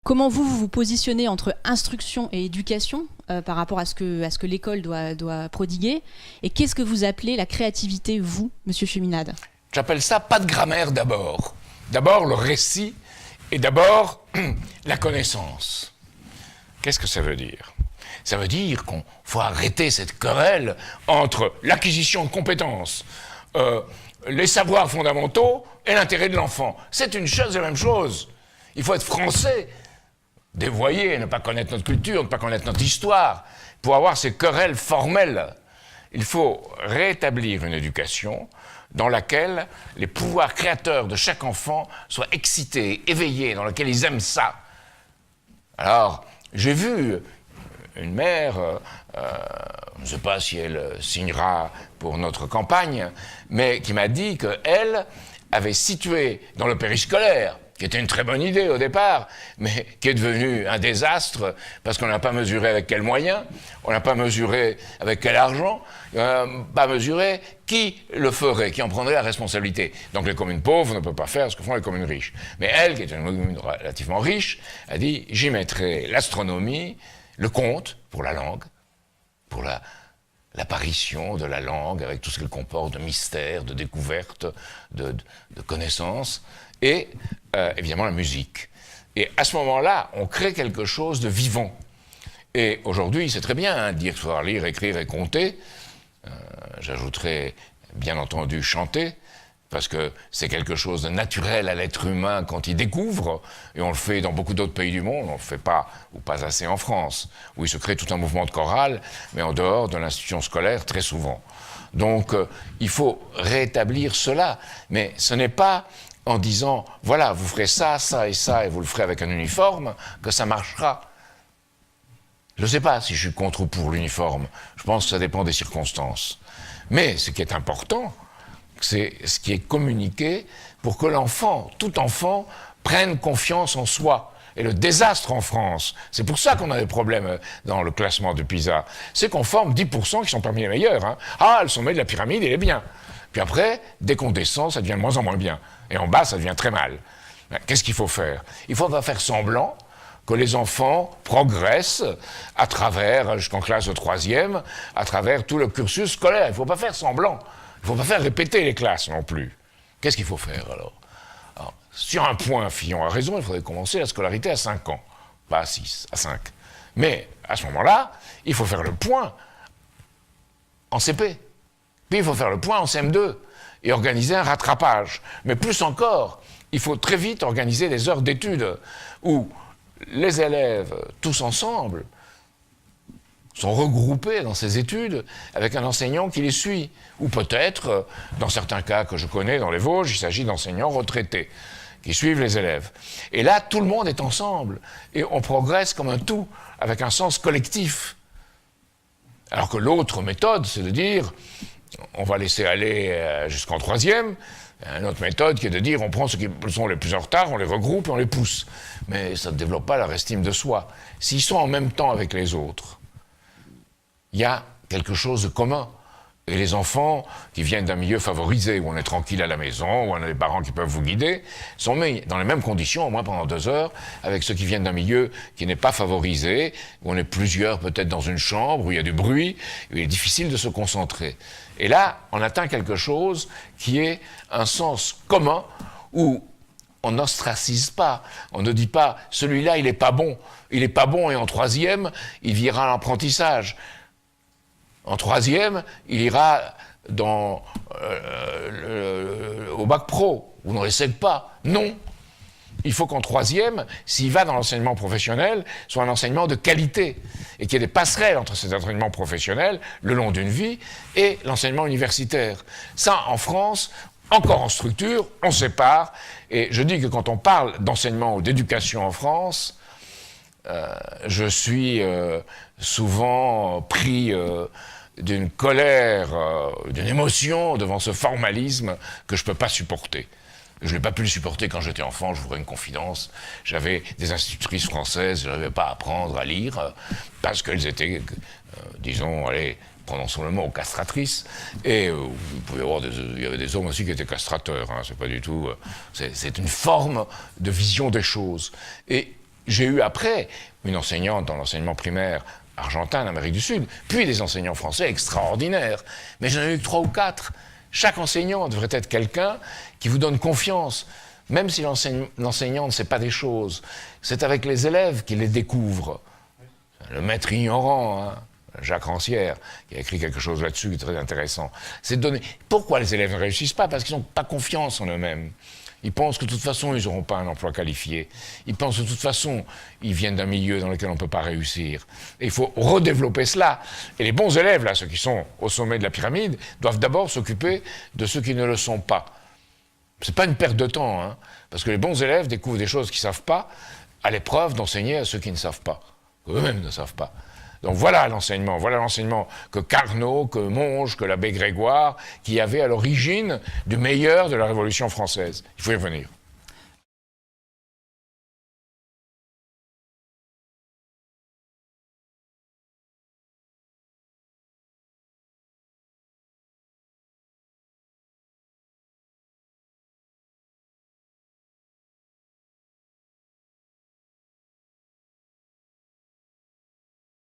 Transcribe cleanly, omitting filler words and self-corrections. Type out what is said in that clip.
Comment vous vous positionnez entre instruction et éducation par rapport à ce que l'école doit prodiguer? Et qu'est-ce que vous appelez la créativité, vous, Monsieur Cheminade? J'appelle ça pas de grammaire d'abord. D'abord le récit et d'abord la connaissance. Qu'est-ce que ça veut dire? Ça veut dire qu'il faut arrêter cette querelle entre l'acquisition de compétences, les savoirs fondamentaux et l'intérêt de l'enfant. C'est une chose et la même chose. Il faut être français, dévoyer, ne pas connaître notre culture, ne pas connaître notre histoire, pour avoir ces querelles formelles. Il faut rétablir une éducation dans laquelle les pouvoirs créateurs de chaque enfant soient excités, éveillés, dans laquelle ils aiment ça. Alors, j'ai vu une mère, je ne sais pas si elle signera pour notre campagne, mais qui m'a dit qu'elle avait situé dans le périscolaire, qui était une très bonne idée au départ, mais qui est devenu un désastre parce qu'on n'a pas mesuré avec quels moyens, on n'a pas mesuré avec quel argent, on n'a pas mesuré qui le ferait, qui en prendrait la responsabilité. Donc les communes pauvres ne peuvent pas faire ce que font les communes riches. Mais elle, qui est une commune relativement riche, a dit « j'y mettrai l'astronomie, le conte pour la langue, pour l'apparition de la langue avec tout ce qu'elle comporte de mystère, de découverte, de connaissances, et évidemment la musique. Et à ce moment-là, on crée quelque chose de vivant. Et aujourd'hui, c'est très bien de dire qu'il faut lire, écrire et compter. J'ajouterais, bien entendu, chanter, parce que c'est quelque chose de naturel à l'être humain quand il découvre, et on le fait dans beaucoup d'autres pays du monde, on ne le fait pas, ou pas assez en France, où il se crée tout un mouvement de chorale, mais en dehors de l'institution scolaire, très souvent. Donc, il faut rétablir cela, mais ce n'est pas en disant, voilà, vous ferez ça, ça et ça, et vous le ferez avec un uniforme, que ça marchera. Je ne sais pas si je suis contre ou pour l'uniforme, je pense que ça dépend des circonstances. Mais ce qui est important, c'est ce qui est communiqué pour que l'enfant, tout enfant, prenne confiance en soi. Et le désastre en France, c'est pour ça qu'on a des problèmes dans le classement de PISA, c'est qu'on forme 10% qui sont parmi les meilleurs. Hein. Ah, le sommet de la pyramide, il est bien. Puis après, dès qu'on descend, ça devient de moins en moins bien. Et en bas, ça devient très mal. Qu'est-ce qu'il faut faire? Il ne faut pas faire semblant que les enfants progressent à travers, jusqu'en classe de 3e, à travers tout le cursus scolaire. Il ne faut pas faire semblant. Il ne faut pas faire répéter les classes non plus. Qu'est-ce qu'il faut faire alors? Sur un point, Fillon a raison, il faudrait commencer la scolarité à 5 ans. Pas à 6, à 5. Mais à ce moment-là, il faut faire le point en CP. Puis il faut faire le point en CM2 et organiser un rattrapage. Mais plus encore, il faut très vite organiser des heures d'études où les élèves, tous ensemble, sont regroupés dans ces études avec un enseignant qui les suit. Ou peut-être, dans certains cas que je connais dans les Vosges, il s'agit d'enseignants retraités qui suivent les élèves. Et là, tout le monde est ensemble et on progresse comme un tout, avec un sens collectif. Alors que l'autre méthode, c'est de dire, on va laisser aller jusqu'en 3e, une autre méthode qui est de dire, on prend ceux qui sont les plus en retard, on les regroupe et on les pousse. Mais ça ne développe pas leur estime de soi. S'ils sont en même temps avec les autres, il y a quelque chose de commun. Et les enfants qui viennent d'un milieu favorisé, où on est tranquille à la maison, où on a des parents qui peuvent vous guider, sont mis dans les mêmes conditions, au moins pendant 2 heures, avec ceux qui viennent d'un milieu qui n'est pas favorisé, où on est plusieurs peut-être dans une chambre, où il y a du bruit, où il est difficile de se concentrer. Et là, on atteint quelque chose qui est un sens commun, où on n'ostracise pas, on ne dit pas « celui-là, il n'est pas bon et en 3e, il vivra à l'apprentissage ». En 3e, il ira au bac pro, ou on ne l'essaie pas. Non. Il faut qu'en 3e, s'il va dans l'enseignement professionnel, soit un enseignement de qualité, et qu'il y ait des passerelles entre cet enseignement professionnel, le long d'une vie, et l'enseignement universitaire. Ça, en France, encore en structure, on sépare, et je dis que quand on parle d'enseignement ou d'éducation en France, je suis souvent pris d'une colère, d'une émotion devant ce formalisme que je ne peux pas supporter. Je n'ai pas pu le supporter quand j'étais enfant, je vous ferai une confidence. J'avais des institutrices françaises, je n'arrivais pas à apprendre à lire, parce qu'elles étaient, disons, allez, prononçons le mot, castratrices. Et il y avait des hommes aussi qui étaient castrateurs, hein, c'est pas du tout... c'est une forme de vision des choses. Et J'ai eu après une enseignante dans l'enseignement primaire argentin en Amérique du Sud, puis des enseignants français extraordinaires. Mais j'en ai eu que 3 ou 4. Chaque enseignant devrait être quelqu'un qui vous donne confiance, même si l'enseignant ne sait pas des choses. C'est avec les élèves qu'il les découvre. Le maître ignorant, hein, Jacques Rancière, qui a écrit quelque chose là-dessus qui est très intéressant. C'est de donner... Pourquoi les élèves ne réussissent pas? Parce qu'ils n'ont pas confiance en eux-mêmes. Ils pensent que de toute façon, ils n'auront pas un emploi qualifié. Ils pensent que de toute façon, ils viennent d'un milieu dans lequel on ne peut pas réussir. Et il faut redévelopper cela. Et les bons élèves, là, ceux qui sont au sommet de la pyramide, doivent d'abord s'occuper de ceux qui ne le sont pas. C'est pas une perte de temps, hein, parce que les bons élèves découvrent des choses qu'ils ne savent pas à l'épreuve d'enseigner à ceux qui ne savent pas, eux-mêmes ne savent pas. Donc voilà l'enseignement que Carnot, que Monge, que l'abbé Grégoire, qui avait à l'origine du meilleur de la Révolution française. Il faut y revenir.